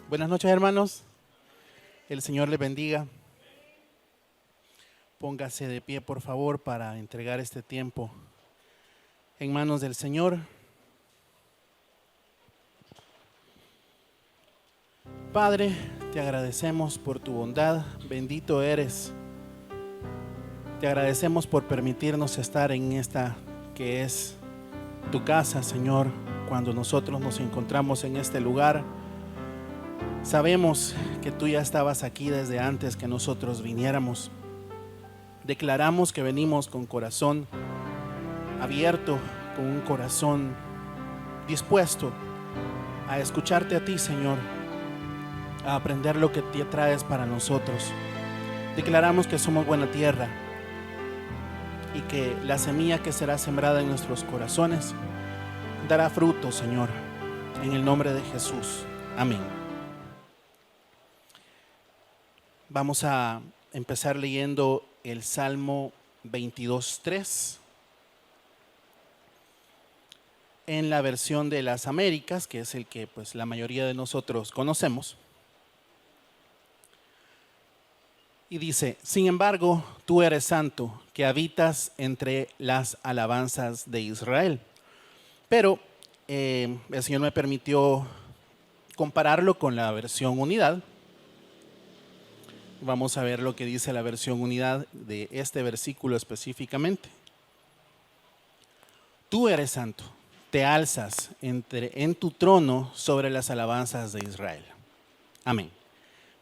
Buenas noches, hermanos. El Señor les bendiga. Póngase de pie, por favor, para entregar este tiempo en manos del Señor. Padre, te agradecemos por tu bondad. Bendito eres. Te agradecemos por permitirnos estar en esta que es tu casa, Señor. Cuando nosotros nos encontramos en este lugar, sabemos que tú ya estabas aquí desde antes que nosotros viniéramos. Declaramos que venimos con corazón abierto, con un corazón dispuesto a escucharte a ti, Señor, a aprender lo que te traes para nosotros. Declaramos que somos buena tierra y que la semilla que será sembrada en nuestros corazones dará fruto, Señor, en el nombre de Jesús. Amén. Vamos a empezar leyendo el Salmo 22:3 en la versión de las Américas, que es el que pues la mayoría de nosotros conocemos. Y dice: sin embargo, tú eres santo, que habitas entre las alabanzas de Israel. Pero el Señor me permitió compararlo con la versión Unidad. Vamos a ver lo que dice la versión Unidad de este versículo específicamente. Tú eres santo, te alzas en tu trono sobre las alabanzas de Israel. Amén.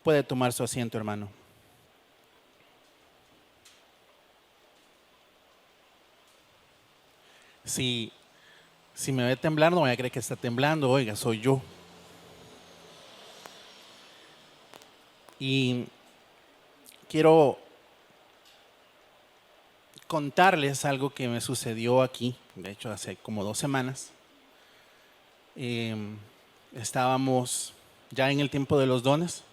Puede tomar su asiento, hermano. Si me ve temblar, no voy a creer que está temblando. Oiga, soy yo. Y quiero contarles algo que me sucedió aquí, de hecho hace como 2 semanas. Estábamos ya en el tiempo de los dones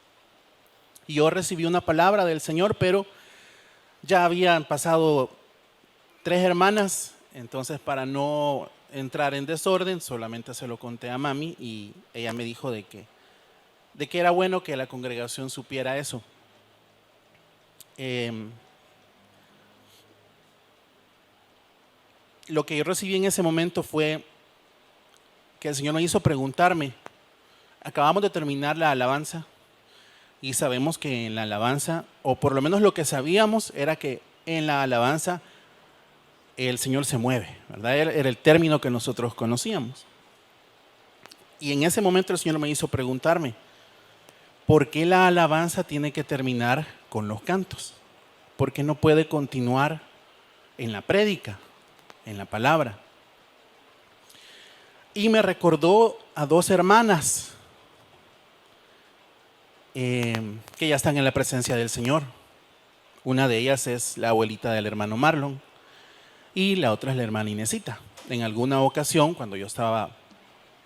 y yo recibí una palabra del Señor, pero ya habían pasado 3 hermanas, entonces para no entrar en desorden solamente se lo conté a mami y ella me dijo de que era bueno que la congregación supiera eso. Lo que yo recibí en ese momento fue que el Señor me hizo preguntarme: acabamos de terminar la alabanza y sabemos que en la alabanza, o por lo menos lo que sabíamos era que en la alabanza el Señor se mueve, ¿verdad? Era el término que nosotros conocíamos. Y en ese momento el Señor me hizo preguntarme: ¿por qué la alabanza tiene que terminar con los cantos? ¿Por qué no puede continuar en la prédica, en la palabra? Y me recordó a 2 hermanas que ya están en la presencia del Señor. Una de ellas es la abuelita del hermano Marlon y la otra es la hermana Inesita. En alguna ocasión, cuando yo estaba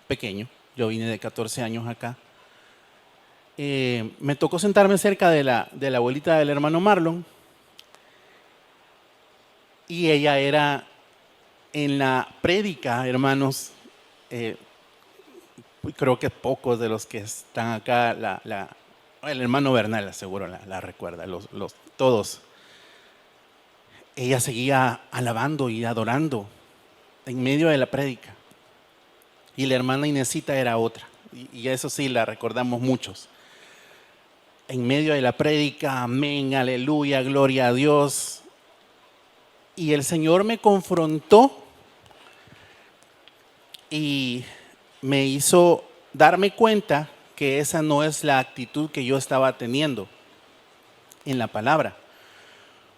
pequeño, yo vine de 14 años acá, me tocó sentarme cerca de la abuelita del hermano Marlon y ella era en la prédica, hermanos. Creo que pocos de los que están acá, el hermano Bernal seguro la recuerda, todos. Ella seguía alabando y adorando en medio de la prédica. Y la hermana Inesita era otra, y eso sí la recordamos muchos. En medio de la prédica, amén, aleluya, gloria a Dios. Y el Señor me confrontó y me hizo darme cuenta que esa no es la actitud que yo estaba teniendo en la palabra,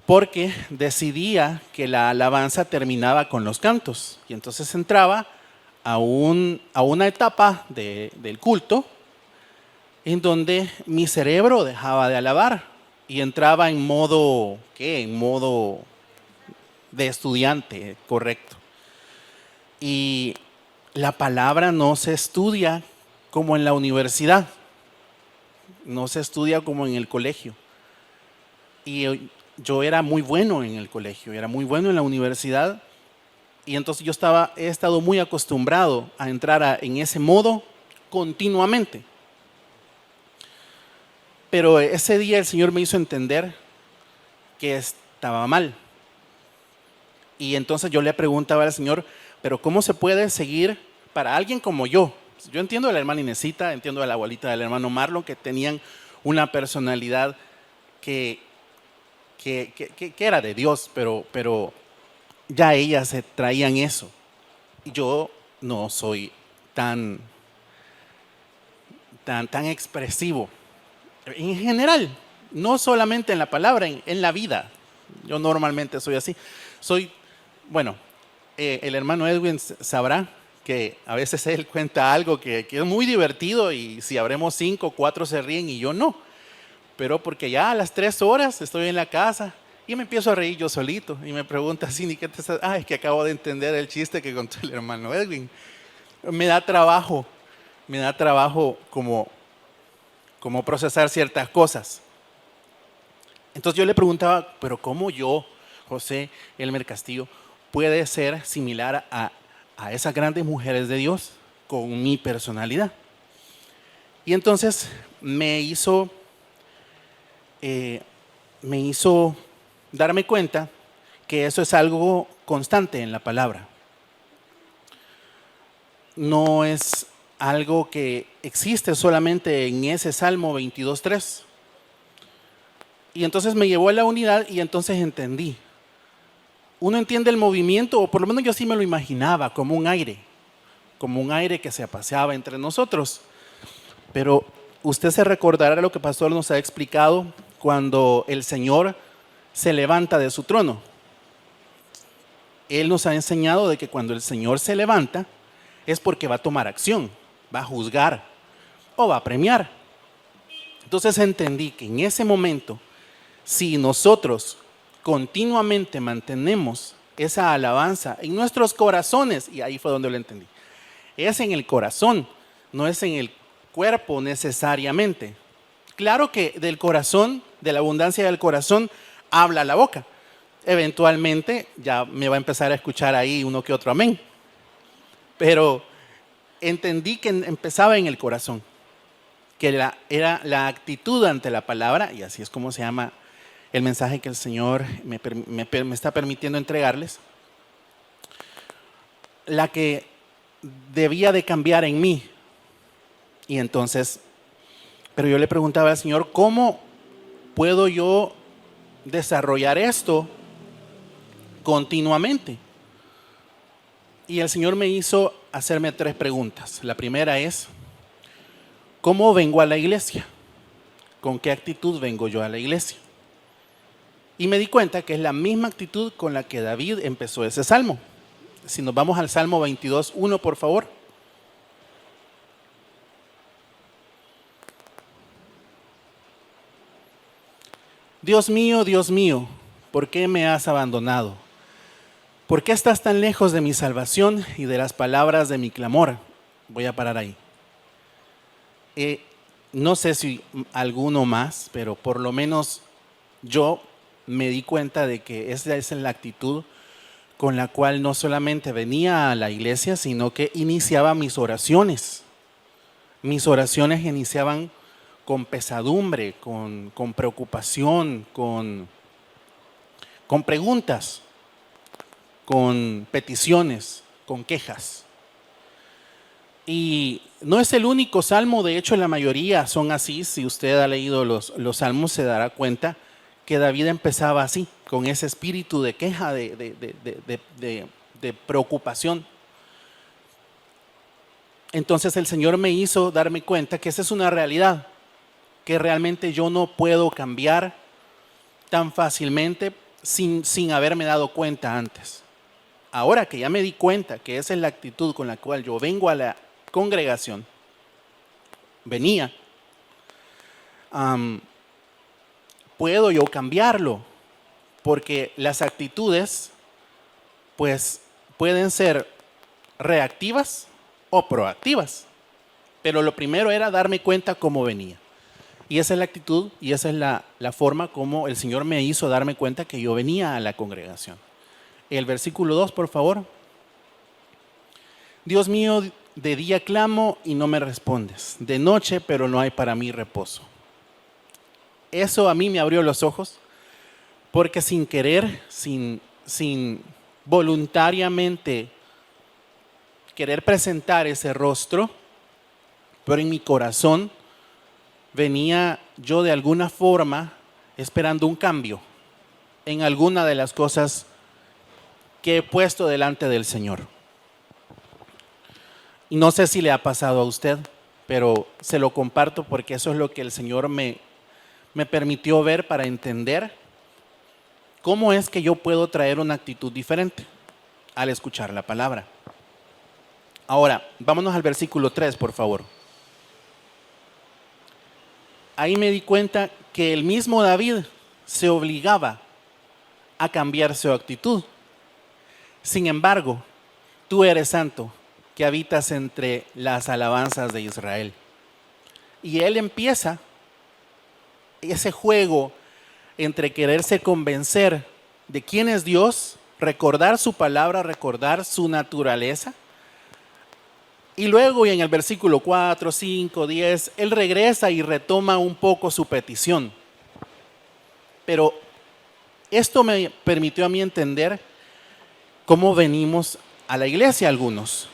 porque decidía que la alabanza terminaba con los cantos y entonces entraba a una etapa del culto en donde mi cerebro dejaba de alabar y entraba en modo de estudiante, correcto. Y la palabra no se estudia como en la universidad, no se estudia como en el colegio. Y yo era muy bueno en el colegio, era muy bueno en la universidad, y entonces he estado muy acostumbrado a entrar en ese modo continuamente. Pero ese día el Señor me hizo entender que estaba mal. Y entonces yo le preguntaba al Señor, pero ¿cómo se puede seguir para alguien como yo? Yo entiendo a la hermana Inesita, entiendo a la abuelita del hermano Marlon, que tenían una personalidad que era de Dios, pero ya ellas se traían eso. Yo no soy tan expresivo. En general, no solamente en la palabra, en la vida. Yo normalmente soy así. Bueno, el hermano Edwin sabrá que a veces él cuenta algo que es muy divertido y si habremos 5, 4 se ríen y yo no. Pero porque ya a las 3 horas estoy en la casa y me empiezo a reír yo solito y me pregunta así, ¿ni qué te estás? Es que acabo de entender el chiste que contó el hermano Edwin. Me da trabajo como procesar ciertas cosas. Entonces yo le preguntaba, pero ¿cómo yo, José Elmer Castillo, puede ser similar a esas grandes mujeres de Dios con mi personalidad? Y entonces me hizo darme cuenta que eso es algo constante en la palabra. No es algo que existe solamente en ese Salmo 22:3. Y entonces me llevó a la unidad y entonces entendí. Uno entiende el movimiento, o por lo menos yo sí me lo imaginaba, como un aire que se paseaba entre nosotros. Pero usted se recordará lo que el pastor nos ha explicado cuando el Señor se levanta de su trono. Él nos ha enseñado de que cuando el Señor se levanta es porque va a tomar acción, va a juzgar o va a premiar. Entonces entendí que en ese momento, si nosotros continuamente mantenemos esa alabanza en nuestros corazones, y ahí fue donde lo entendí, es en el corazón, no es en el cuerpo necesariamente. Claro que del corazón, de la abundancia del corazón, habla la boca. Eventualmente ya me va a empezar a escuchar ahí uno que otro amén. Pero entendí que empezaba en el corazón, que era la actitud ante la palabra, y así es como se llama el mensaje que el Señor me está permitiendo entregarles, la que debía de cambiar en mí. Y entonces, pero yo le preguntaba al Señor, ¿cómo puedo yo desarrollar esto continuamente? Y el Señor me hizo hacerme 3 preguntas. La primera es, ¿cómo vengo a la iglesia? ¿Con qué actitud vengo yo a la iglesia? Y me di cuenta que es la misma actitud con la que David empezó ese salmo. Si nos vamos al Salmo 22:1, por favor. Dios mío, ¿por qué me has abandonado? ¿Por qué estás tan lejos de mi salvación y de las palabras de mi clamor? Voy a parar ahí. No sé si alguno más, pero por lo menos yo me di cuenta de que esa es la actitud con la cual no solamente venía a la iglesia, sino que iniciaba mis oraciones. Mis oraciones iniciaban con pesadumbre, con preocupación, con preguntas, con peticiones, con quejas. Y no es el único salmo, de hecho la mayoría son así. Si usted ha leído los salmos se dará cuenta que David empezaba así, con ese espíritu de queja, de preocupación. Entonces el Señor me hizo darme cuenta que esa es una realidad, que realmente yo no puedo cambiar tan fácilmente sin haberme dado cuenta antes. Ahora que ya me di cuenta que esa es la actitud con la cual yo vengo a la congregación, puedo yo cambiarlo, porque las actitudes pues pueden ser reactivas o proactivas, pero lo primero era darme cuenta cómo venía. Y esa es la actitud y esa es la forma como el Señor me hizo darme cuenta que yo venía a la congregación. El versículo 2, por favor. Dios mío, de día clamo y no me respondes, de noche, pero no hay para mí reposo. eso a mí me abrió los ojos, porque sin querer, sin voluntariamente querer presentar ese rostro, pero en mi corazón venía yo de alguna forma esperando un cambio en alguna de las cosas que he puesto delante del Señor. Y no sé si le ha pasado a usted, pero se lo comparto porque eso es lo que el Señor me permitió ver para entender cómo es que yo puedo traer una actitud diferente al escuchar la palabra. Ahora, vámonos al versículo 3, por favor. Ahí me di cuenta que el mismo David se obligaba a cambiar su actitud. Sin embargo, tú eres santo, que habitas entre las alabanzas de Israel. Y él empieza ese juego entre quererse convencer de quién es Dios, recordar su palabra, recordar su naturaleza. Y luego, y en el versículo 4, 5, 10, él regresa y retoma un poco su petición. Pero esto me permitió a mí entender cómo venimos a la iglesia algunos.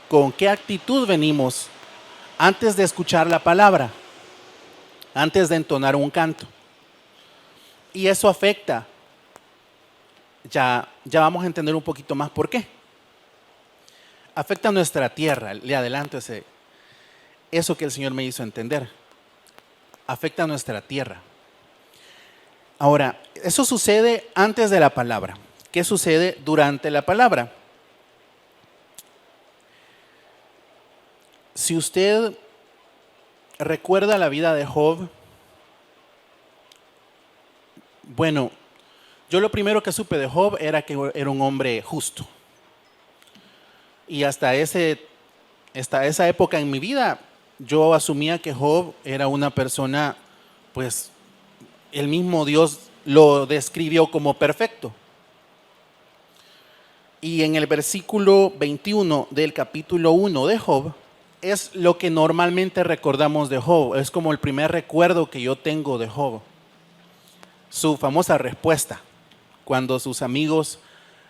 Con qué actitud venimos antes de escuchar la palabra, antes de entonar un canto. Y eso afecta. Ya vamos a entender un poquito más por qué. Afecta nuestra tierra. Le adelanto eso que el Señor me hizo entender. Afecta nuestra tierra. Ahora, eso sucede antes de la palabra. ¿Qué sucede durante la palabra? Si usted recuerda la vida de Job, bueno, yo lo primero que supe de Job era que era un hombre justo. Y hasta esa época en mi vida, yo asumía que Job era una persona, pues, el mismo Dios lo describió como perfecto. Y en el versículo 21 del capítulo 1 de Job, es lo que normalmente recordamos de Job. Es como el primer recuerdo que yo tengo de Job. Su famosa respuesta, cuando sus amigos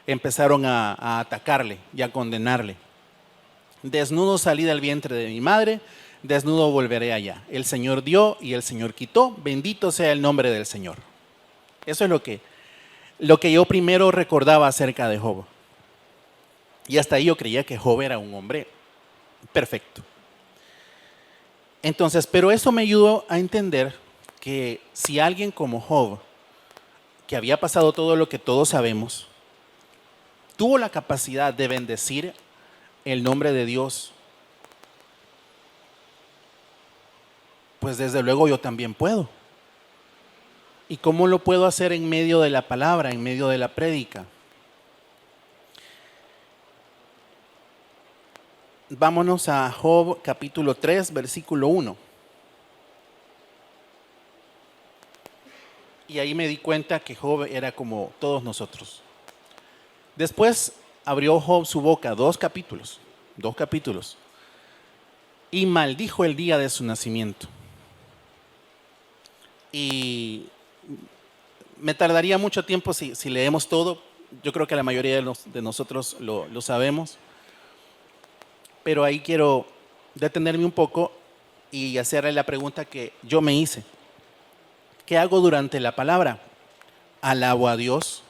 empezaron a atacarle y a condenarle. Desnudo salí del vientre de mi madre, desnudo volveré allá. El Señor dio y el Señor quitó, bendito sea el nombre del Señor. Eso es lo que yo primero recordaba acerca de Job. Y hasta ahí yo creía que Job era un hombre perfecto. Entonces, pero eso me ayudó a entender que si alguien como Job, que había pasado todo lo que todos sabemos, tuvo la capacidad de bendecir el nombre de Dios, pues desde luego yo también puedo. ¿Y cómo lo puedo hacer en medio de la palabra, en medio de la prédica? Vámonos a Job capítulo 3, versículo 1. Y ahí me di cuenta que Job era como todos nosotros. Después abrió Job su boca, dos capítulos, y maldijo el día de su nacimiento. Y me tardaría mucho tiempo si leemos todo. Yo creo que la mayoría de nosotros lo sabemos. Pero ahí quiero detenerme un poco y hacerle la pregunta que yo me hice. ¿Qué hago durante la palabra? ¿Alabo a Dios?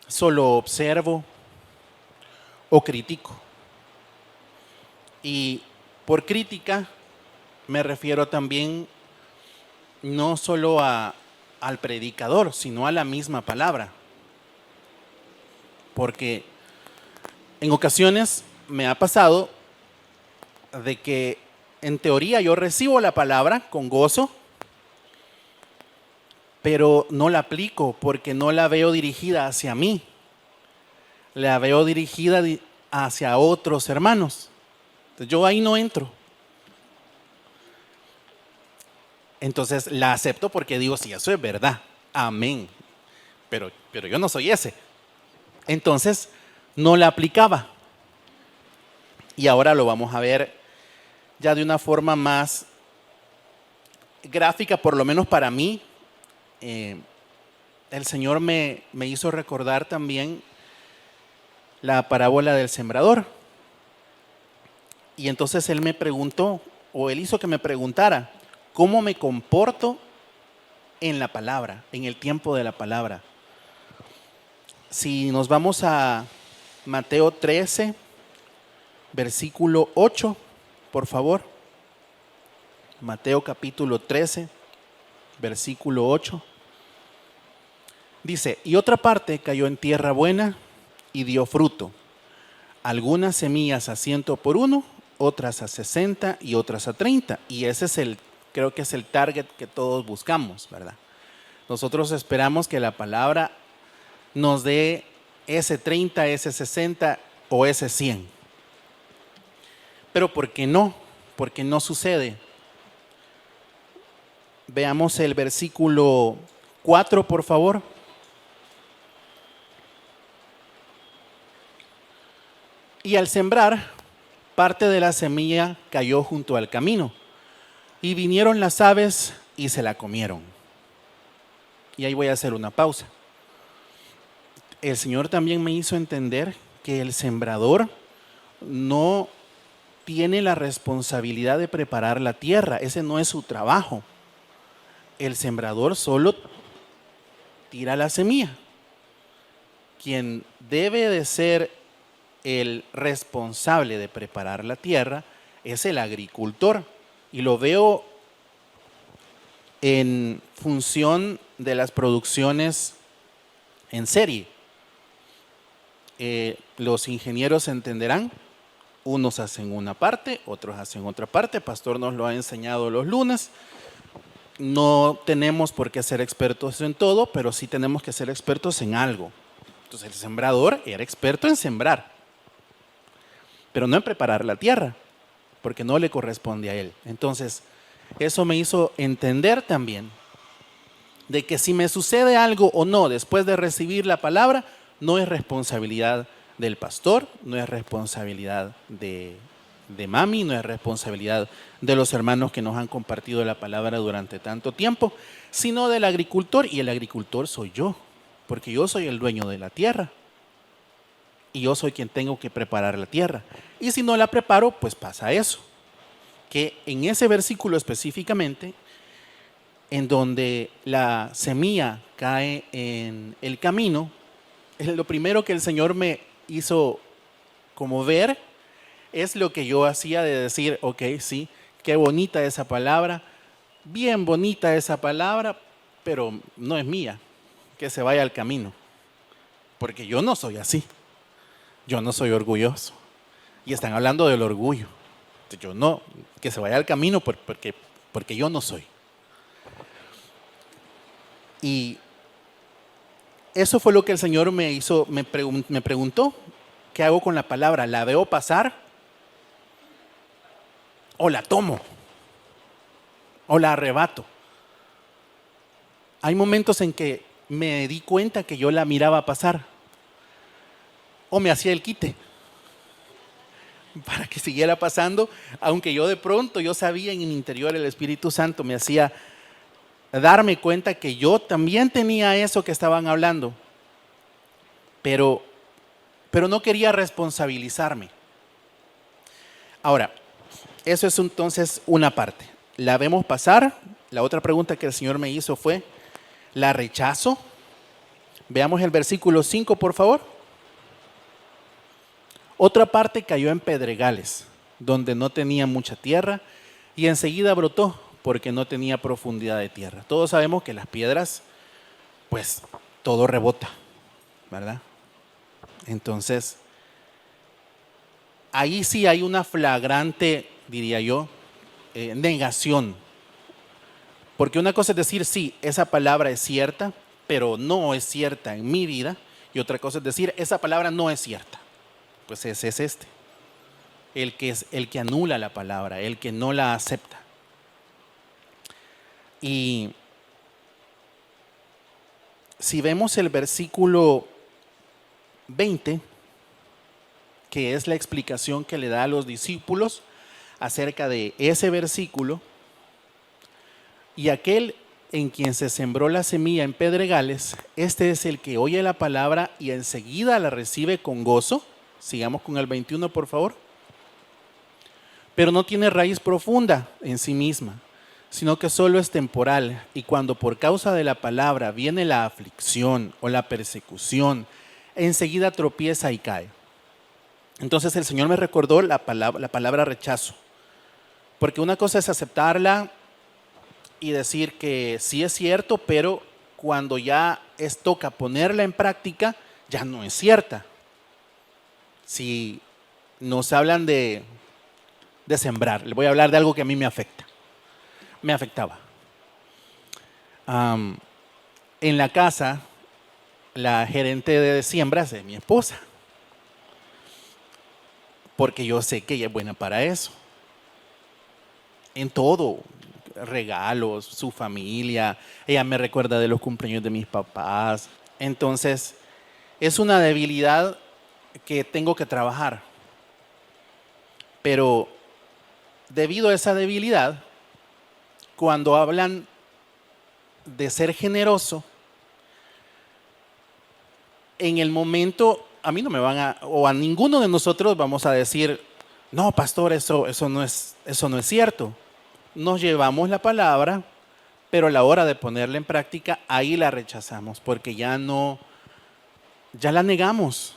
¿Solo observo o critico? Y por crítica me refiero también no solo al predicador, sino a la misma palabra. Porque en ocasiones me ha pasado de que en teoría yo recibo la palabra con gozo, pero no la aplico porque no la veo dirigida hacia mí. La veo dirigida hacia otros hermanos. Entonces yo ahí no entro. Entonces la acepto porque digo, sí, eso es verdad. Amén. Pero yo no soy ese. Entonces no la aplicaba. Y ahora lo vamos a ver ya de una forma más gráfica, por lo menos para mí, el Señor me hizo recordar también la parábola del sembrador. Y entonces Él me preguntó, o Él hizo que me preguntara, ¿cómo me comporto en la palabra, en el tiempo de la palabra? Si nos vamos a Mateo 13, versículo 8, por favor. Mateo capítulo 13, versículo 8. Dice, y otra parte cayó en tierra buena y dio fruto. Algunas semillas a 100 por uno, otras a 60 y otras a 30. Y ese es creo que es el target que todos buscamos, ¿verdad? Nosotros esperamos que la palabra nos dé ese 30, ese 60 o ese 100. Pero ¿por qué no? ¿Por qué no sucede? Veamos el versículo 4, por favor. Y al sembrar, parte de la semilla cayó junto al camino, y vinieron las aves y se la comieron. Y ahí voy a hacer una pausa. El Señor también me hizo entender que el sembrador no tiene la responsabilidad de preparar la tierra, ese no es su trabajo. El sembrador solo tira la semilla. Quien debe de ser el responsable de preparar la tierra es el agricultor. Y lo veo en función de las producciones en serie. Los ingenieros entenderán, unos hacen una parte, otros hacen otra parte. Pastor nos lo ha enseñado los lunes. No tenemos por qué ser expertos en todo, pero sí tenemos que ser expertos en algo. Entonces el sembrador era experto en sembrar, pero no en preparar la tierra, porque no le corresponde a él. Entonces, eso me hizo entender también de que si me sucede algo o no después de recibir la palabra, no es responsabilidad del pastor, no es responsabilidad de mami, no es responsabilidad de los hermanos que nos han compartido la palabra durante tanto tiempo, sino del agricultor, y el agricultor soy yo, porque yo soy el dueño de la tierra y yo soy quien tengo que preparar la tierra. Y si no la preparo, pues pasa eso, que en ese versículo específicamente, en donde la semilla cae en el camino, lo primero que el Señor me hizo como ver es lo que yo hacía de decir, ok, sí, qué bonita esa palabra, bien bonita esa palabra, pero no es mía, que se vaya al camino, porque yo no soy así, yo no soy orgulloso. Y están hablando del orgullo. Yo no, que se vaya al camino porque yo no soy. Y eso fue lo que el Señor me hizo, me preguntó, ¿qué hago con la palabra? ¿La veo pasar? ¿O la tomo? ¿O la arrebato? Hay momentos en que me di cuenta que yo la miraba pasar. O me hacía el quite para que siguiera pasando, aunque yo de pronto, yo sabía en mi interior, el Espíritu Santo me hacía darme cuenta que yo también tenía eso que estaban hablando, pero no quería responsabilizarme. Ahora, eso es entonces una parte. La vemos pasar. La otra pregunta que el Señor me hizo fue, ¿la rechazo? Veamos el versículo 5, por favor. Otra parte cayó en pedregales, donde no tenía mucha tierra, y enseguida brotó, porque no tenía profundidad de tierra. Todos sabemos que las piedras, pues, todo rebota, ¿verdad? Entonces, ahí sí hay una flagrante, diría yo, negación. Porque una cosa es decir, sí, esa palabra es cierta, pero no es cierta en mi vida. Y otra cosa es decir, esa palabra no es cierta. Pues ese es el que anula la palabra, el que no la acepta. Y si vemos el versículo 20, que es la explicación que le da a los discípulos acerca de ese versículo, Y aquel en quien se sembró la semilla en pedregales, este es el que oye la palabra y enseguida la recibe con gozo. Sigamos con el 21, por favor. Pero no tiene raíz profunda en sí misma, sino que solo es temporal, y cuando por causa de la palabra viene la aflicción o la persecución, enseguida tropieza y cae. Entonces el Señor me recordó la palabra rechazo, porque una cosa es aceptarla y decir que sí es cierto, pero cuando ya toca ponerla en práctica, ya no es cierta. Si nos hablan de sembrar, les voy a hablar de algo que a mí me afecta. Me afectaba. En la casa, la gerente de siembras es mi esposa, porque yo sé que ella es buena para eso. En todo, regalos, su familia, ella me recuerda de los cumpleaños de mis papás. Entonces, es una debilidad que tengo que trabajar. Pero debido a esa debilidad, cuando hablan de ser generoso, en el momento a mí no me van a, o a ninguno de nosotros vamos a decir, no, pastor, eso no es cierto. Nos llevamos la palabra, pero a la hora de ponerla en práctica, ahí la rechazamos, porque ya la negamos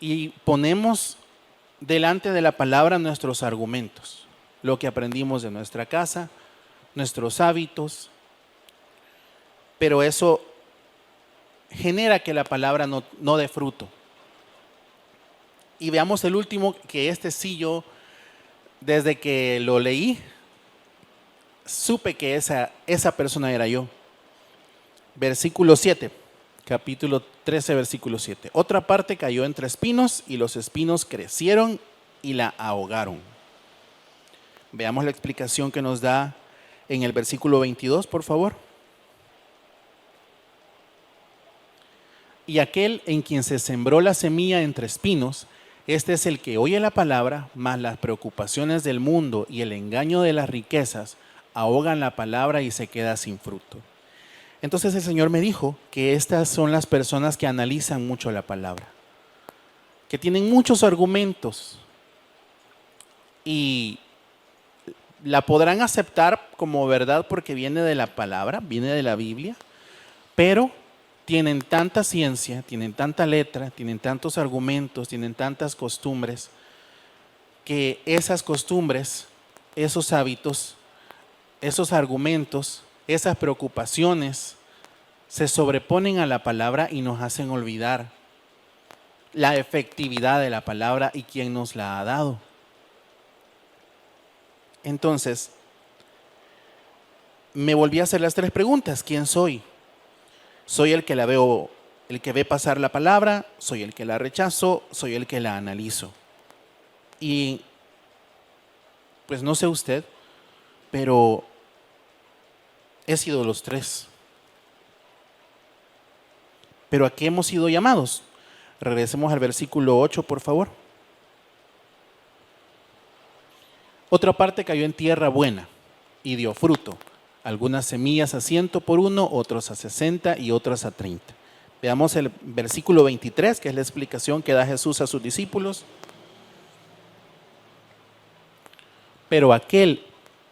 y ponemos delante de la palabra nuestros argumentos, lo que aprendimos de nuestra casa, nuestros hábitos, pero eso genera que la palabra no dé fruto. Y veamos el último, que sí yo, desde que lo leí, supe que esa persona era yo. Versículo 7, capítulo 13, versículo 7. Otra parte cayó entre espinos y los espinos crecieron y la ahogaron. Veamos la explicación que nos da en el versículo 22, por favor. Y aquel en quien se sembró la semilla entre espinos, este es el que oye la palabra, mas las preocupaciones del mundo y el engaño de las riquezas ahogan la palabra y se queda sin fruto. Entonces el Señor me dijo que estas son las personas que analizan mucho la palabra, que tienen muchos argumentos y la podrán aceptar como verdad porque viene de la palabra, viene de la Biblia, pero tienen tanta ciencia, tienen tanta letra, tienen tantos argumentos, tienen tantas costumbres, que esas costumbres, esos hábitos, esos argumentos, esas preocupaciones se sobreponen a la palabra y nos hacen olvidar la efectividad de la palabra y quién nos la ha dado. Entonces, me volví a hacer las 3 preguntas. ¿Quién soy? Soy el que la veo, el que ve pasar la palabra, soy el que la rechazo, soy el que la analizo. Y pues no sé usted, pero he sido los 3. ¿Pero a qué hemos sido llamados? Regresemos al versículo 8, por favor. Otra parte cayó en tierra buena y dio fruto. Algunas semillas a 100 por uno, otros a 60 y otras a 30. Veamos el versículo 23, que es la explicación que da Jesús a sus discípulos. Pero aquel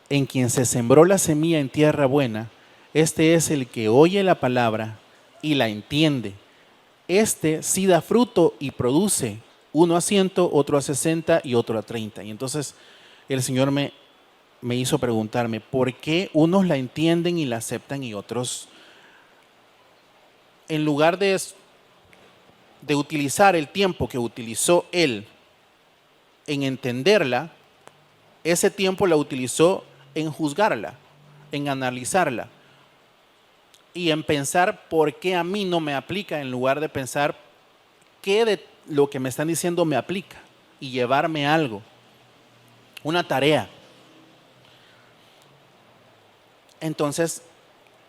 en quien se sembró la semilla en tierra buena, este es el que oye la palabra y la entiende. Este sí da fruto y produce, uno a 100, otro a 60 y otro a 30. Y entonces el Señor me hizo preguntarme, ¿por qué unos la entienden y la aceptan y otros, en lugar de utilizar el tiempo que utilizó Él en entenderla, ese tiempo la utilizó en juzgarla, en analizarla y en pensar por qué a mí no me aplica, en lugar de pensar qué de lo que me están diciendo me aplica y llevarme algo, una tarea? Entonces,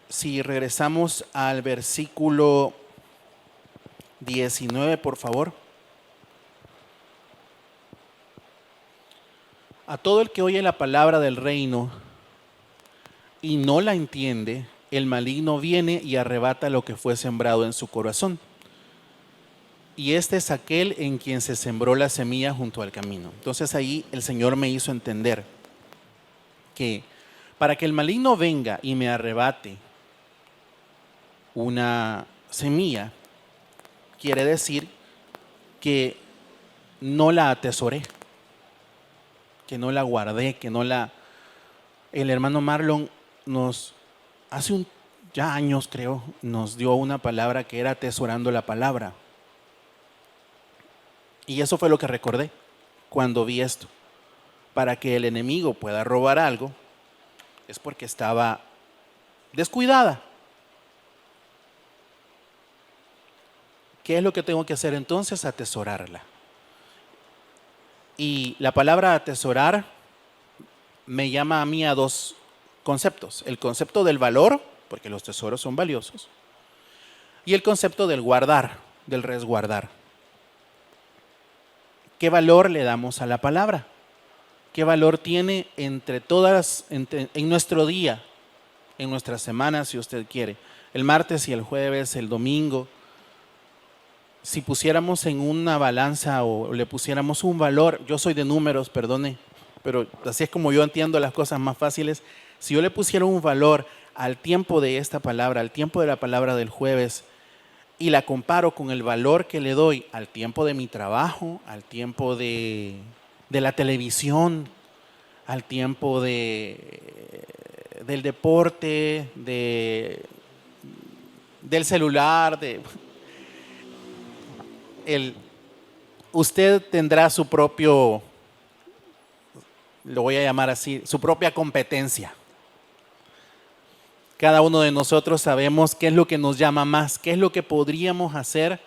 si regresamos al versículo 19, por favor. A todo el que oye la palabra del reino y no la entiende, el maligno viene y arrebata lo que fue sembrado en su corazón. Y este es aquel en quien se sembró la semilla junto al camino. Entonces ahí el Señor me hizo entender que para que el maligno venga y me arrebate una semilla, quiere decir que no la atesoré, que no la guardé, que no la... El hermano Marlon hace ya años creo, nos dio una palabra que era atesorando la palabra. Y eso fue lo que recordé cuando vi esto. Para que el enemigo pueda robar algo, es porque estaba descuidada. ¿Qué es lo que tengo que hacer entonces? Atesorarla. Y la palabra atesorar me llama a mí a dos conceptos. El concepto del valor, porque los tesoros son valiosos, y el concepto del guardar, del resguardar. ¿Qué valor le damos a la palabra? ¿Qué valor tiene en nuestro día, en nuestra semana, si usted quiere? El martes y el jueves, el domingo. Si pusiéramos en una balanza o le pusiéramos un valor, yo soy de números, perdone, pero así es como yo entiendo las cosas más fáciles. Si yo le pusiera un valor al tiempo de esta palabra, al tiempo de la palabra del jueves, y la comparo con el valor que le doy al tiempo de mi trabajo, al tiempo de la televisión, al tiempo del deporte, del celular, usted tendrá su propio, lo voy a llamar así, su propia competencia. Cada uno de nosotros sabemos qué es lo que nos llama más, qué es lo que podríamos hacer.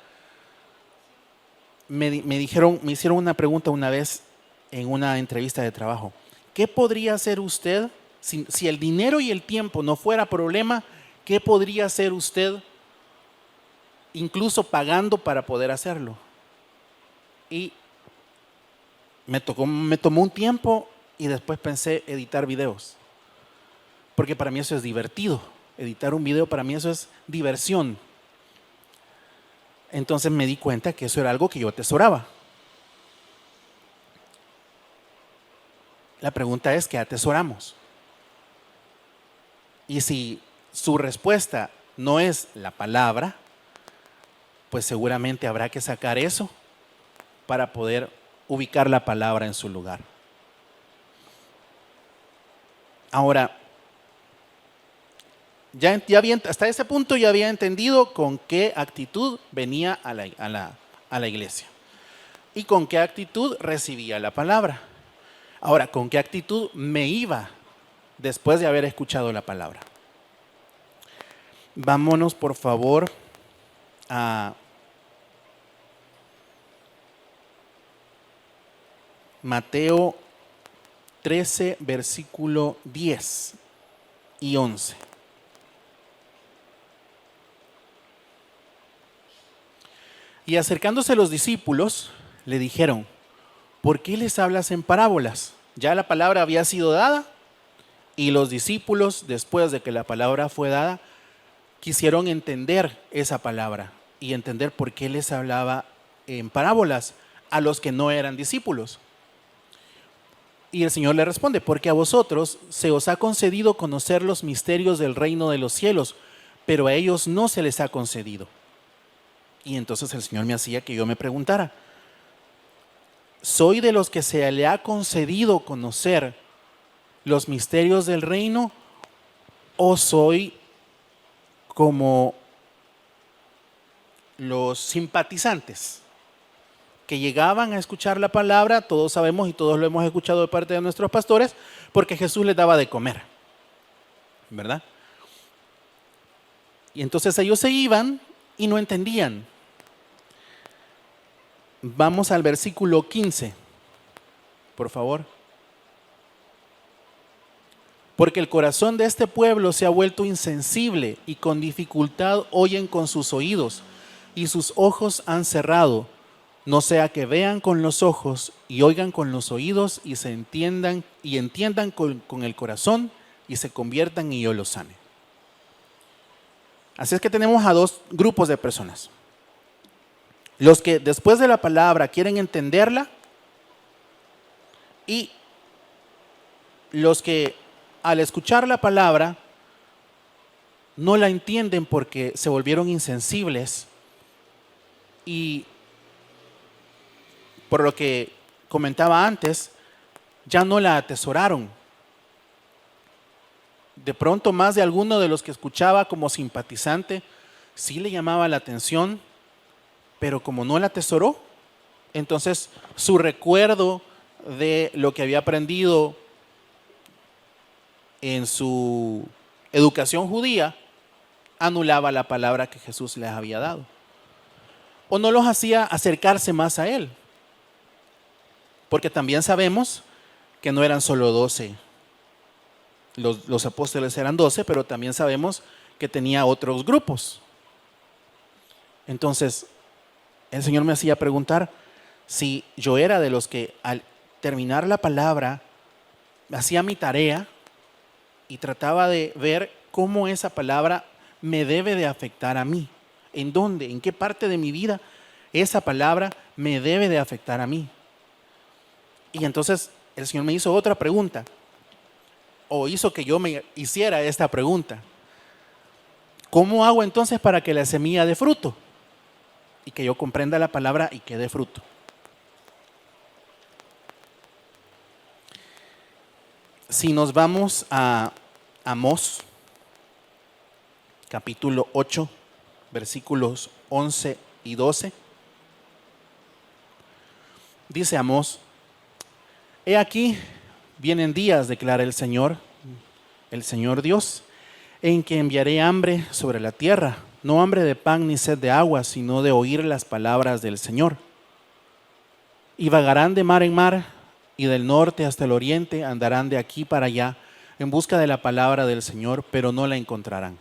Me hicieron una pregunta una vez en una entrevista de trabajo. ¿Qué podría hacer usted si el dinero y el tiempo no fuera problema? ¿Qué podría hacer usted incluso pagando para poder hacerlo? Y me tomó un tiempo y después pensé editar videos. Porque para mí eso es divertido. Editar un video para mí eso es diversión. Entonces me di cuenta que eso era algo que yo atesoraba. La pregunta es, ¿qué atesoramos? Y si su respuesta no es la palabra, pues seguramente habrá que sacar eso para poder ubicar la palabra en su lugar. Ahora, hasta ese punto ya había entendido con qué actitud venía a la iglesia y con qué actitud recibía la palabra. Ahora, ¿con qué actitud me iba después de haber escuchado la palabra? Vámonos, por favor, a Mateo 13, versículo 10 y 11. Y acercándose los discípulos, le dijeron: ¿por qué les hablas en parábolas? Ya la palabra había sido dada y los discípulos, después de que la palabra fue dada, quisieron entender esa palabra y entender por qué les hablaba en parábolas a los que no eran discípulos. Y el Señor le responde: porque a vosotros se os ha concedido conocer los misterios del reino de los cielos, pero a ellos no se les ha concedido. Y entonces el Señor me hacía que yo me preguntara: ¿soy de los que se le ha concedido conocer los misterios del reino o soy como los simpatizantes que llegaban a escuchar la palabra? Todos sabemos y todos lo hemos escuchado de parte de nuestros pastores, porque Jesús les daba de comer, ¿verdad? Y entonces ellos se iban y no entendían. Vamos al versículo 15, por favor. Porque el corazón de este pueblo se ha vuelto insensible y con dificultad oyen con sus oídos y sus ojos han cerrado, no sea que vean con los ojos y oigan con los oídos y entiendan con el corazón y se conviertan y yo los sane. Así es que tenemos a dos grupos de personas. Los que después de la palabra quieren entenderla y los que al escuchar la palabra no la entienden porque se volvieron insensibles y por lo que comentaba antes, ya no la atesoraron. De pronto más de alguno de los que escuchaba como simpatizante sí le llamaba la atención, pero como no la atesoró, entonces su recuerdo de lo que había aprendido en su educación judía anulaba la palabra que Jesús les había dado. O no los hacía acercarse más a Él. Porque también sabemos que no eran solo 12. Los apóstoles eran 12, pero también sabemos que tenía otros grupos. Entonces, el Señor me hacía preguntar si yo era de los que al terminar la palabra hacía mi tarea y trataba de ver cómo esa palabra me debe de afectar a mí. ¿En dónde? ¿En qué parte de mi vida esa palabra me debe de afectar a mí? Y entonces el Señor me hizo otra pregunta, o hizo que yo me hiciera esta pregunta. ¿Cómo hago entonces para que la semilla dé fruto? Y que yo comprenda la palabra y que dé fruto. Si nos vamos a Amós, capítulo 8, versículos 11 y 12, dice Amós: He aquí, vienen días, declara el Señor Dios, en que enviaré hambre sobre la tierra, no hambre de pan ni sed de agua, sino de oír las palabras del Señor. Y vagarán de mar en mar, y del norte hasta el oriente andarán de aquí para allá, en busca de la palabra del Señor, pero no la encontrarán.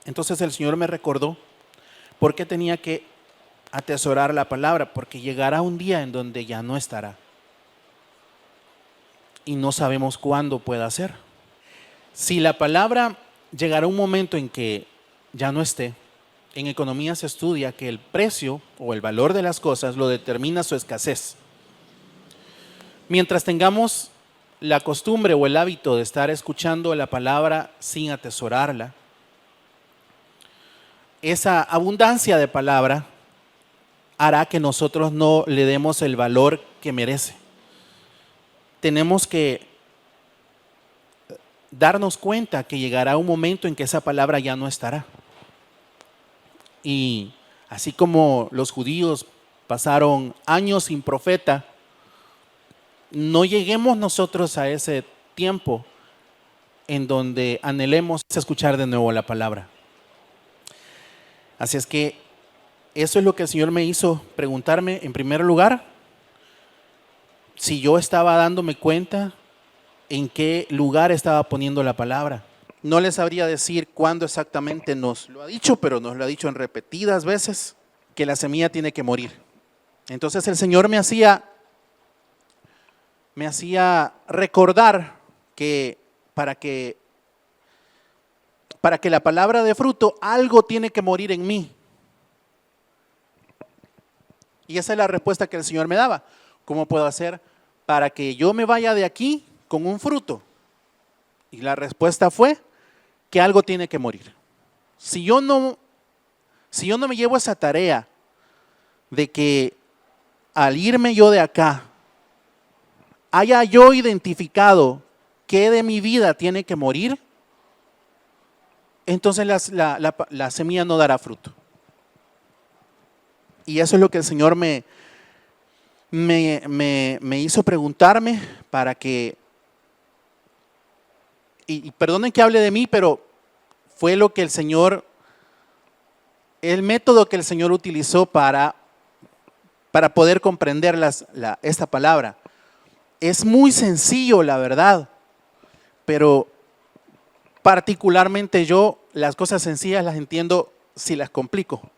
Entonces el Señor me recordó por qué tenía que atesorar la palabra, porque llegará un día en donde ya no estará. Y no sabemos cuándo pueda ser. Si la palabra llegará un momento en que ya no esté, en economía se estudia que el precio o el valor de las cosas lo determina su escasez. Mientras tengamos la costumbre o el hábito de estar escuchando la palabra sin atesorarla, esa abundancia de palabra hará que nosotros no le demos el valor que merece. Tenemos que darnos cuenta que llegará un momento en que esa palabra ya no estará. Y así como los judíos pasaron años sin profeta, no lleguemos nosotros a ese tiempo en donde anhelemos escuchar de nuevo la palabra. Así es que eso es lo que el Señor me hizo preguntarme en primer lugar, si yo estaba dándome cuenta en qué lugar estaba poniendo la palabra. No les sabría decir cuándo exactamente nos lo ha dicho, pero nos lo ha dicho en repetidas veces, que la semilla tiene que morir. Entonces el Señor me hacía recordar que para que la palabra dé fruto, algo tiene que morir en mí. Y esa es la respuesta que el Señor me daba. ¿Cómo puedo hacer para que yo me vaya de aquí con un fruto? Y la respuesta fue que algo tiene que morir. Si yo no me llevo esa tarea de que al irme yo de acá, haya yo identificado qué de mi vida tiene que morir, entonces la semilla no dará fruto. Y eso es lo que el Señor me hizo preguntarme para que, y perdonen que hable de mí, pero fue lo que el método que el Señor utilizó para poder comprender esta palabra. Es muy sencillo, la verdad, pero particularmente yo las cosas sencillas las entiendo si las complico.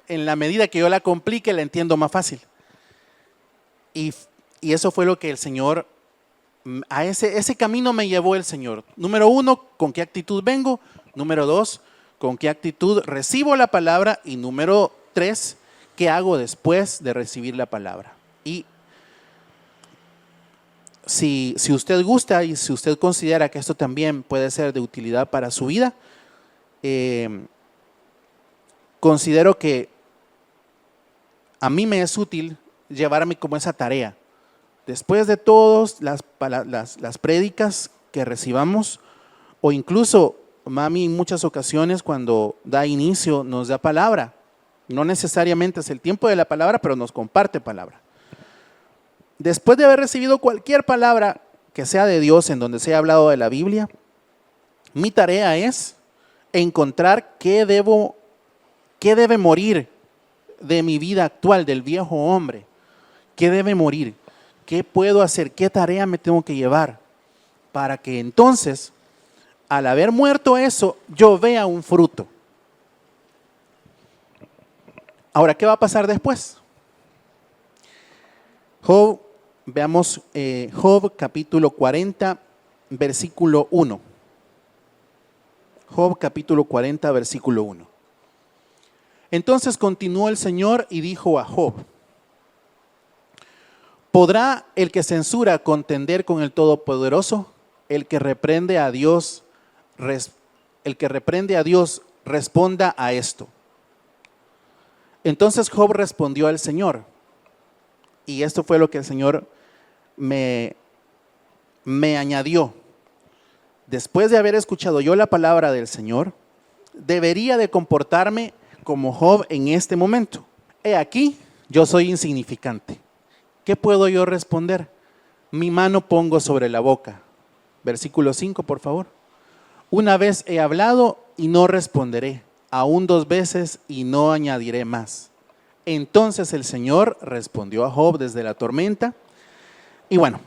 En la medida que yo la complique, la entiendo más fácil. Y eso fue lo que el Señor A ese camino me llevó el Señor. Número 1, ¿con qué actitud vengo? Número 2, ¿con qué actitud recibo la palabra? Y número 3, ¿qué hago después de recibir la palabra? Y si usted gusta y si usted considera que esto también puede ser de utilidad para su vida, considero que a mí me es útil llevarme como esa tarea. Después de todas las prédicas que recibamos, o incluso mami en muchas ocasiones cuando da inicio nos da palabra. No necesariamente es el tiempo de la palabra, pero nos comparte palabra. Después de haber recibido cualquier palabra que sea de Dios en donde se haya hablado de la Biblia, mi tarea es encontrar qué debe morir de mi vida actual, del viejo hombre. ¿Qué debe morir? ¿Qué puedo hacer? ¿Qué tarea me tengo que llevar? Para que entonces, al haber muerto eso, yo vea un fruto. Ahora, ¿qué va a pasar después? Veamos Job capítulo 40, versículo 1. Job capítulo 40, versículo 1. Entonces continuó el Señor y dijo a Job: ¿podrá el que censura contender con el Todopoderoso? El que reprende a Dios responda a esto. Entonces Job respondió al Señor, y esto fue lo que el Señor me añadió. Después de haber escuchado yo la palabra del Señor, debería de comportarme como Job en este momento. He aquí, yo soy insignificante. ¿Qué puedo yo responder? Mi mano pongo sobre la boca. Versículo 5, por favor. Una vez he hablado y no responderé, aún 2 veces y no añadiré más. Entonces el Señor respondió a Job desde la tormenta. Y bueno,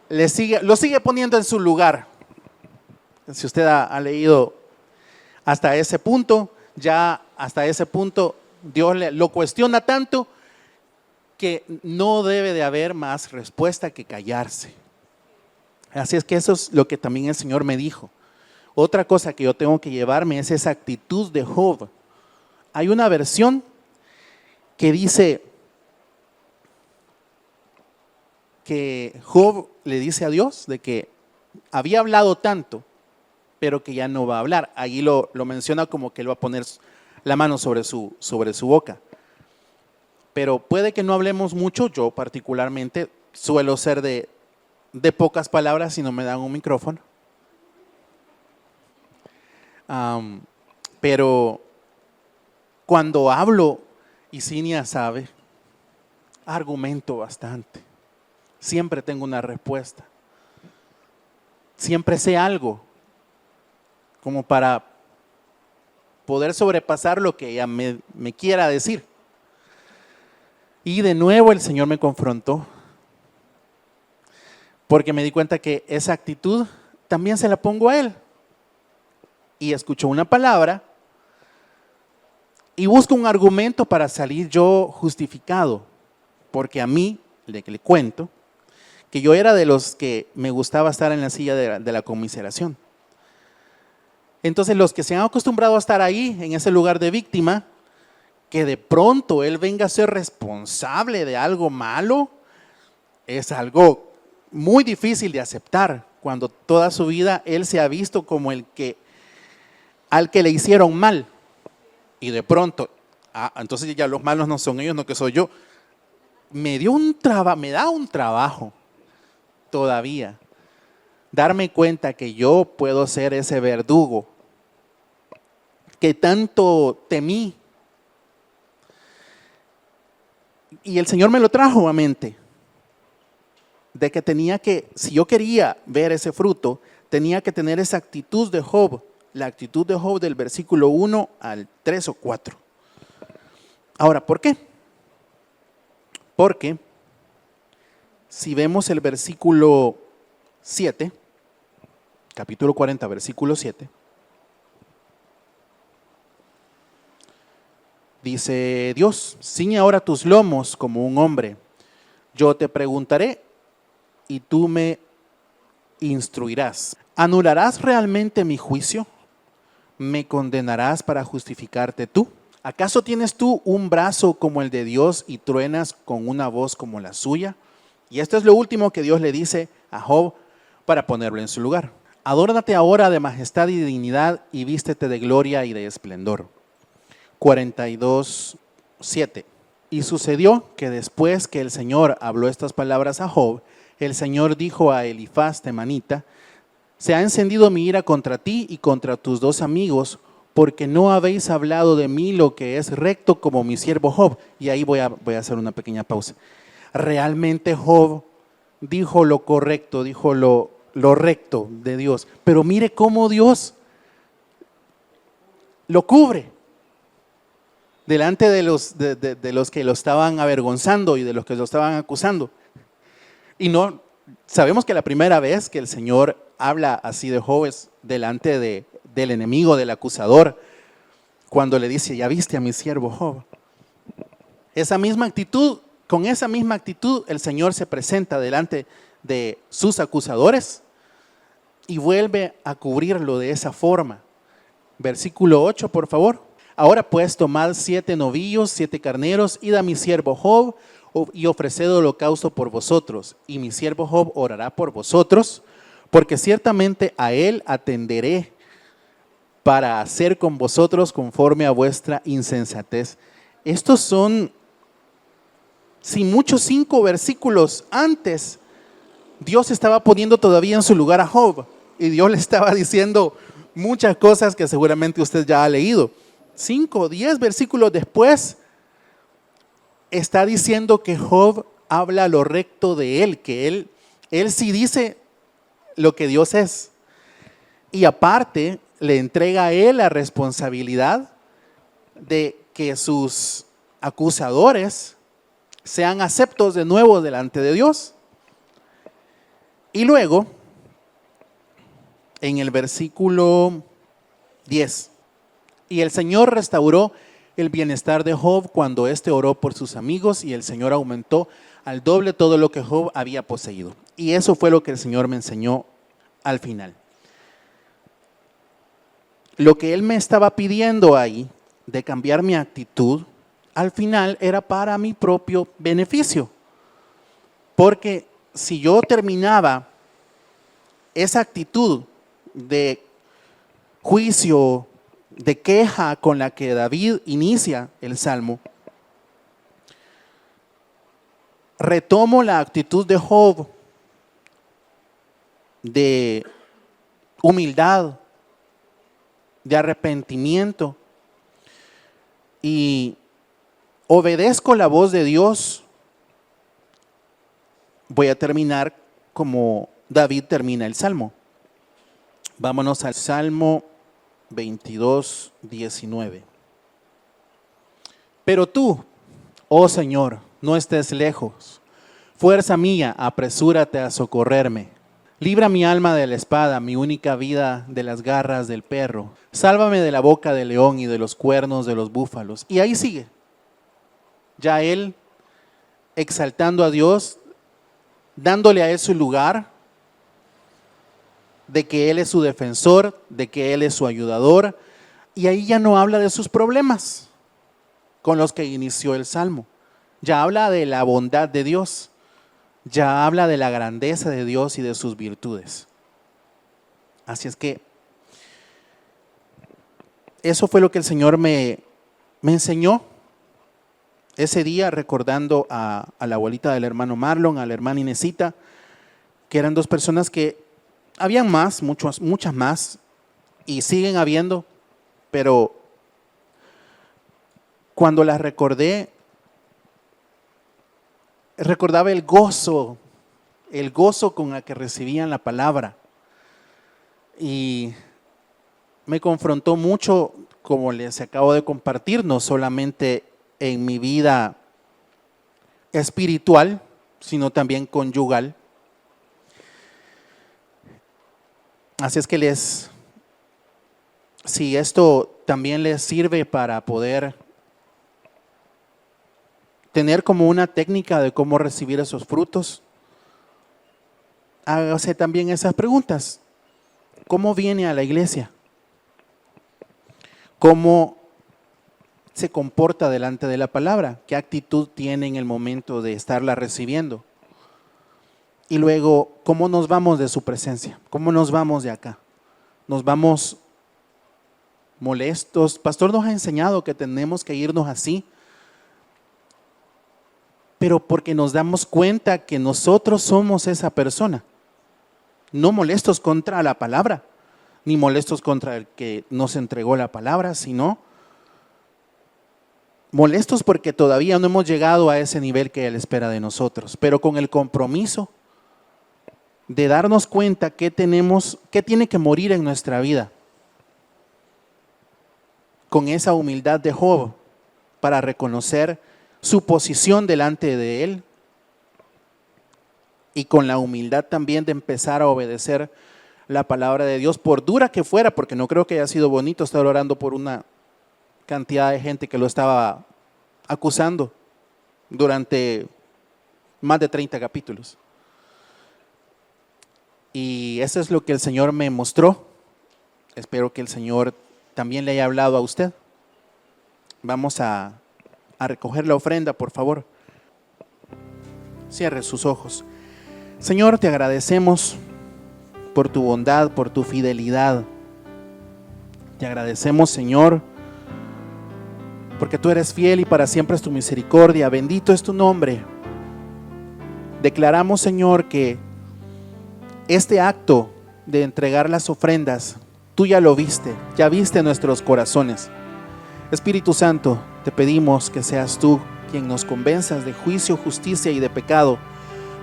lo sigue poniendo en su lugar. Si usted ha leído hasta ese punto, ya hasta ese punto Dios lo cuestiona tanto que no debe de haber más respuesta que callarse. Así es que eso es lo que también el Señor me dijo. Otra cosa que yo tengo que llevarme es esa actitud de Job. Hay una versión que dice que Job le dice a Dios de que había hablado tanto, pero que ya no va a hablar. Allí lo menciona como que él va a poner la mano sobre su boca. Pero puede que no hablemos mucho. Yo particularmente suelo ser de pocas palabras si no me dan un micrófono. Pero cuando hablo, y Cinia sabe, argumento bastante. Siempre tengo una respuesta. Siempre sé algo como para poder sobrepasar lo que ella me quiera decir. Y de nuevo el Señor me confrontó, porque me di cuenta que esa actitud también se la pongo a Él. Y escucho una palabra y busco un argumento para salir yo justificado, porque a mí, le cuento, que yo era de los que me gustaba estar en la silla de la conmiseración. Entonces los que se han acostumbrado a estar ahí, en ese lugar de víctima, que de pronto él venga a ser responsable de algo malo, es algo muy difícil de aceptar, cuando toda su vida él se ha visto como al que le hicieron mal. Y de pronto, entonces ya los malos no son ellos, no que soy yo. Me da un trabajo todavía darme cuenta que yo puedo ser ese verdugo que tanto temí. Y el Señor me lo trajo a mente, de que si yo quería ver ese fruto, tenía que tener esa actitud de Job, la actitud de Job del versículo 1 al 3 o 4. Ahora, ¿por qué? Porque si vemos el versículo 7, capítulo 40, versículo 7, dice Dios: ciñe ahora tus lomos como un hombre, yo te preguntaré y tú me instruirás. ¿Anularás realmente mi juicio? ¿Me condenarás para justificarte tú? ¿Acaso tienes tú un brazo como el de Dios y truenas con una voz como la suya? Y esto es lo último que Dios le dice a Job para ponerlo en su lugar. Adórnate ahora de majestad y de dignidad y vístete de gloria y de esplendor. 42:7. Y sucedió que después que el Señor habló estas palabras a Job, el Señor dijo a Elifaz temanita: se ha encendido mi ira contra ti y contra tus dos amigos, porque no habéis hablado de mí lo que es recto como mi siervo Job. Y ahí voy a hacer una pequeña pausa. Realmente Job dijo lo correcto, dijo lo recto de Dios. Pero mire cómo Dios lo cubre delante de los que lo estaban avergonzando y de los que lo estaban acusando. Y no, sabemos que la primera vez que el Señor habla así de Job es delante del enemigo, del acusador, cuando le dice: ya viste a mi siervo Job. Esa misma actitud, con esa misma actitud, el Señor se presenta delante de sus acusadores y vuelve a cubrirlo de esa forma. Versículo 8, por favor. Ahora pues tomad 7 novillos, 7 carneros, id a mi siervo Job y ofreced holocausto por vosotros. Y mi siervo Job orará por vosotros, porque ciertamente a él atenderé para hacer con vosotros conforme a vuestra insensatez. Estos son, sin muchos, 5 versículos antes, Dios estaba poniendo todavía en su lugar a Job. Y Dios le estaba diciendo muchas cosas que seguramente usted ya ha leído. 5, 10 versículos después, está diciendo que Job habla lo recto de él, que él sí dice lo que Dios es. Y aparte, le entrega a él la responsabilidad de que sus acusadores sean aceptos de nuevo delante de Dios. Y luego, en el versículo 10, y el Señor restauró el bienestar de Job cuando éste oró por sus amigos, y el Señor aumentó al doble todo lo que Job había poseído. Y eso fue lo que el Señor me enseñó al final. Lo que Él me estaba pidiendo ahí, de cambiar mi actitud, al final era para mi propio beneficio. Porque si yo terminaba esa actitud de juicio, de queja con la que David inicia el Salmo, retomo la actitud de Job, de humildad, de arrepentimiento, y obedezco la voz de Dios, voy a terminar como David termina el Salmo. Vámonos al Salmo 22:19. Pero tú, oh Señor, no estés lejos. Fuerza mía, apresúrate a socorrerme. Libra mi alma de la espada, mi única vida de las garras del perro. Sálvame de la boca del león y de los cuernos de los búfalos. Y ahí sigue. Ya él exaltando a Dios, dándole a él su lugar, de que Él es su defensor, de que Él es su ayudador, y ahí ya no habla de sus problemas con los que inició el Salmo. Ya habla de la bondad de Dios, ya habla de la grandeza de Dios y de sus virtudes. Así es que eso fue lo que el Señor me enseñó ese día, recordando a la abuelita del hermano Marlon, a la hermana Inesita, que eran 2 personas que habían más, muchas más, y siguen habiendo, pero cuando las recordé, recordaba el gozo con el que recibían la palabra. Y me confrontó mucho, como les acabo de compartir, no solamente en mi vida espiritual, sino también conyugal. Así es que si esto también les sirve para poder tener como una técnica de cómo recibir esos frutos, hágase también esas preguntas. ¿Cómo viene a la iglesia? ¿Cómo se comporta delante de la palabra? ¿Qué actitud tiene en el momento de estarla recibiendo? Y luego, ¿cómo nos vamos de su presencia? ¿Cómo nos vamos de acá? ¿Nos vamos molestos? Pastor nos ha enseñado que tenemos que irnos así, pero porque nos damos cuenta que nosotros somos esa persona. No molestos contra la palabra, ni molestos contra el que nos entregó la palabra, sino molestos porque todavía no hemos llegado a ese nivel que Él espera de nosotros, pero con el compromiso de darnos cuenta que tiene que morir en nuestra vida, con esa humildad de Job para reconocer su posición delante de Él y con la humildad también de empezar a obedecer la palabra de Dios, por dura que fuera, porque no creo que haya sido bonito estar orando por una cantidad de gente que lo estaba acusando durante más de 30 capítulos. Y eso es lo que el Señor me mostró. Espero que el Señor también le haya hablado a usted. Vamos a recoger la ofrenda, por favor. Cierre sus ojos. Señor, te agradecemos por tu bondad, por tu fidelidad. Te agradecemos, Señor, porque tú eres fiel y para siempre es tu misericordia. Bendito es tu nombre. Declaramos, Señor, que este acto de entregar las ofrendas, tú ya lo viste, ya viste nuestros corazones. Espíritu Santo, te pedimos que seas tú quien nos convenzas de juicio, justicia y de pecado,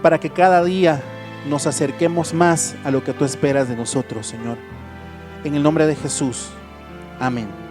para que cada día nos acerquemos más a lo que tú esperas de nosotros, Señor. En el nombre de Jesús. Amén.